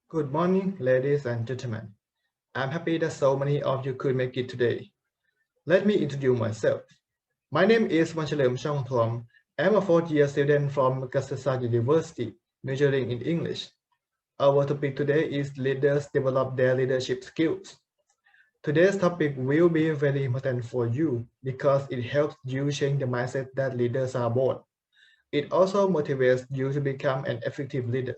Good morning, ladies and gentlemen. I'm happy that so many of you could make it today. Let me introduce myself. My name is Wanchaleam Chogtuam. I'm a fourth-year student from Kasasa University, majoring in English. Our topic today is Leaders Develop Their Leadership Skills. Today's topic will be very important for you because it helps you change the mindset that leaders are born. It also motivates you to become an effective leader.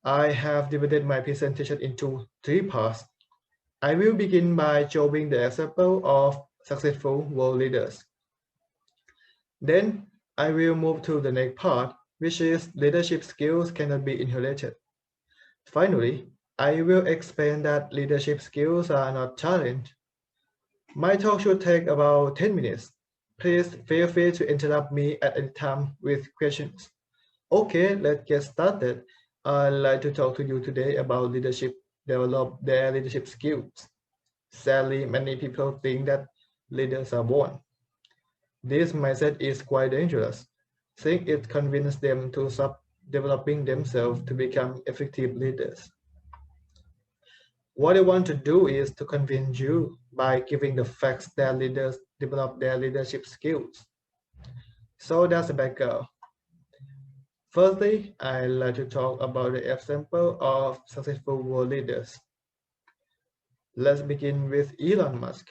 I have divided my presentation into three parts. I will begin by showing the example of successful world leaders. Then I will move to the next part, which is leadership skills cannot be inherited. Finally, I will explain that leadership skills are not talent. My talk should take about 10 minutes. Please feel free to interrupt me at any time with questions. Okay, let's get started. I'd like to talk to you today about develop their leadership skills. Sadly, many people think that leaders are born. This mindset is quite dangerous, since it convinces them to stop developing themselves to become effective leaders. What I want to do is to convince you by giving the facts that leaders develop their leadership skills. So that's the background. Firstly, I'd like to talk about the example of successful world leaders. Let's begin with Elon Musk,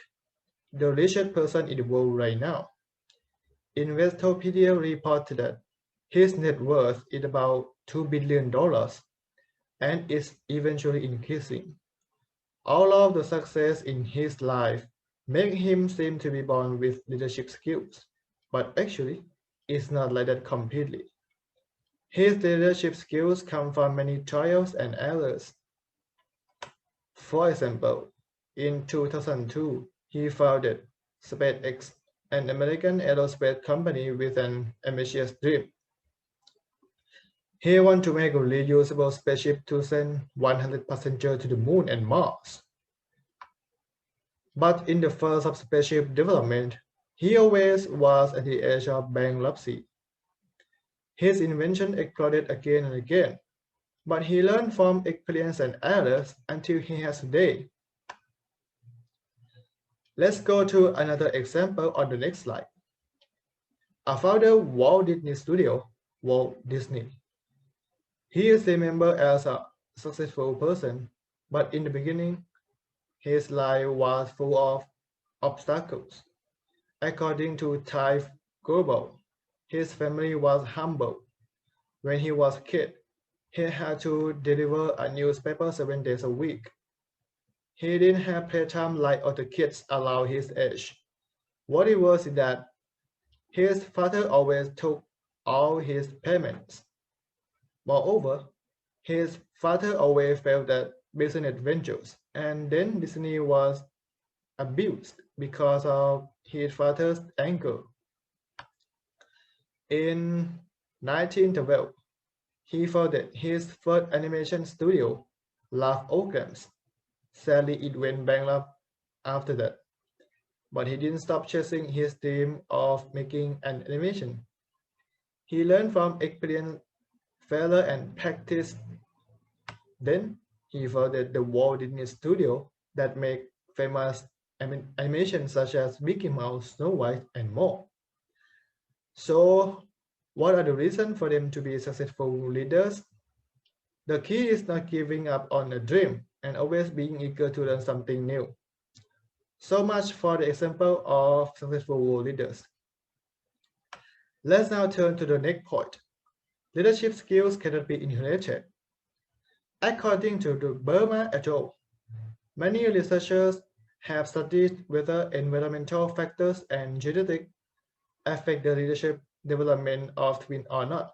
the richest person in the world right now. Investopedia reported that his net worth is about $2 billion and is eventually increasing. All of the success in his life make him seem to be born with leadership skills, but actually, it's not like that completely. His leadership skills come from many trials and errors. For example, in 2002, he founded SpaceX, an American aerospace company with an ambitious dream. He wanted to make a reusable spaceship to send 100 passengers to the moon and Mars. But in the first of spaceship development, he always was at the edge of bankruptcy. His invention exploded again and again, but he learned from experience and errors until he has today. Let's go to another example on the next slide. Our founder Walt Disney Studio, Walt Disney. He is remembered as a successful person, but in the beginning, his life was full of obstacles. According to Ty Global, his family was humble. When he was a kid, he had to deliver a newspaper 7 days a week. He didn't have playtime like other kids around his age. What it was is that his father always took all his payments. Moreover, his father always failed at business ventures, and then Disney was abused because of his father's anger. In 1912, he founded his first animation studio, Laugh Organs. Sadly, it went bankrupt after that, but he didn't stop chasing his dream of making an animation. He learned from experience, failure, and practice. Then he founded the Walt Disney Studio that made famous animations such as Mickey Mouse, Snow White, and more. So, what are the reasons for them to be successful leaders? The key is not giving up on a dream and always being eager to learn something new. So much for the example of successful world leaders. Let's now turn to the next point. Leadership skills cannot be inherited. According to the Burma et al., many researchers have studied whether environmental factors and genetics affect the leadership development of twins or not.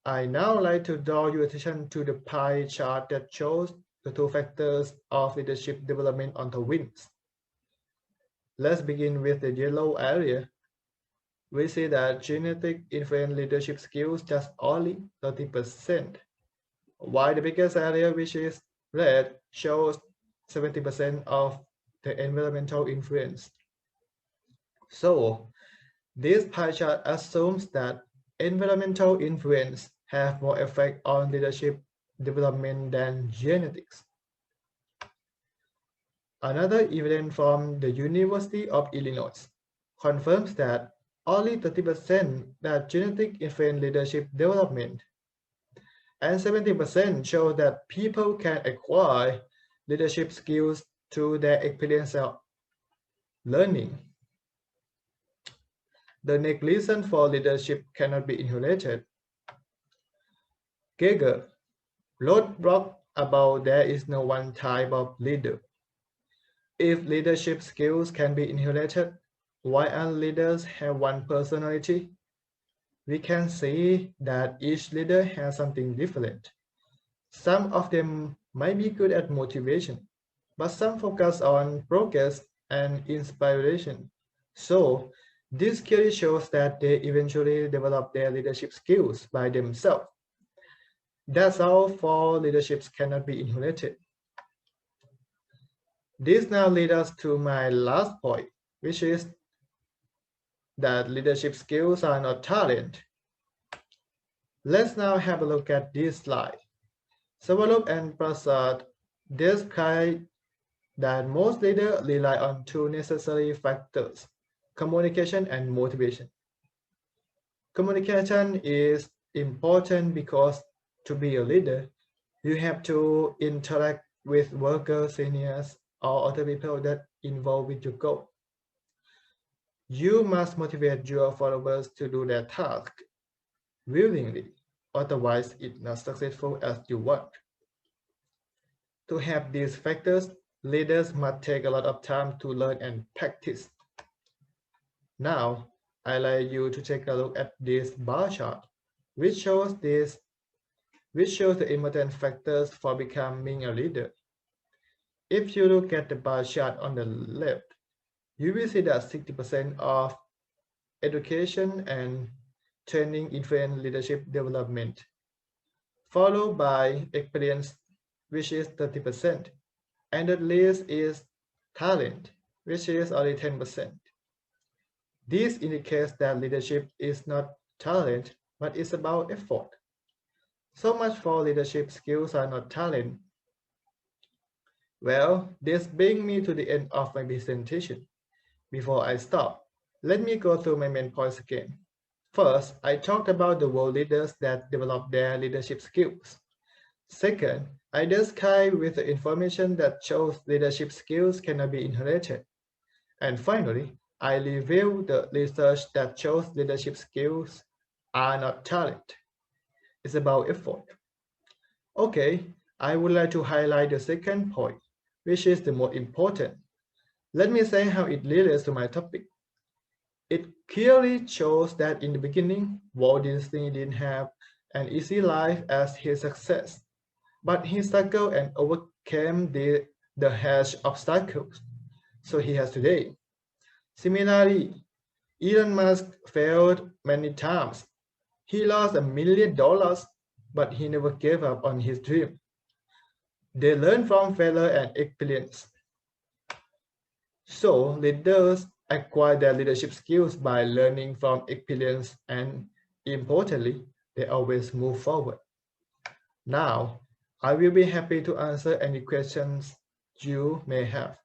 I now like to draw your attention to the pie chart that shows the two factors of leadership development on the twins. Let's begin with the yellow area. We see that genetic influence leadership skills just only 30%, while the biggest area, which is red, shows 70% of the environmental influence. So, this pie chart assumes that environmental influence have more effect on leadership development than genetics. Another evidence from the University of Illinois confirms that only 30% that genetic influence leadership development, and 70% show that people can acquire leadership skills through their experiential learning. The next reason for leadership cannot be inherited. Geiger wrote blog about there is no one type of leader. If leadership skills can be inherited, why aren't leaders have one personality? We can see that each leader has something different. Some of them might be good at motivation, but some focus on progress and inspiration. So, this clearly shows that they eventually develop their leadership skills by themselves. That's all for leaderships cannot be inherited. This now leads us to my last point, which is that leadership skills are not talent. Let's now have a look at this slide. Savalok and Prasad describe that most leaders rely on two necessary factors, communication and motivation. Communication is important because to be a leader, you have to interact with workers, seniors, or other people that involved with your goal. You must motivate your followers to do their task willingly, otherwise it's not successful as you want. To have these factors, leaders must take a lot of time to learn and practice. Now, I'd like you to take a look at this bar chart, which shows the important factors for becoming a leader. If you look at the bar chart on the left, you will see that 60% of education and training influence leadership development, followed by experience, which is 30%, and the least is talent, which is only 10%. This indicates that leadership is not talent, but it's about effort. So much for leadership skills are not talent. Well, this brings me to the end of my presentation. Before I stop, let me go through my main points again. First, I talked about the world leaders that develop their leadership skills. Second, I described with the information that shows leadership skills cannot be inherited. And finally, I revealed the research that shows leadership skills are not talent. It's about effort. Okay, I would like to highlight the second point, which is the most important. Let me say how it relates to my topic. It clearly shows that in the beginning, Walt Disney didn't have an easy life as his success, but he struggled and overcame the harsh obstacles, so he has today. Similarly, Elon Musk failed many times. He lost $1 million, but he never gave up on his dream. They learn from failure and experience. So leaders acquire their leadership skills by learning from experience and, importantly, they always move forward. Now, I will be happy to answer any questions you may have.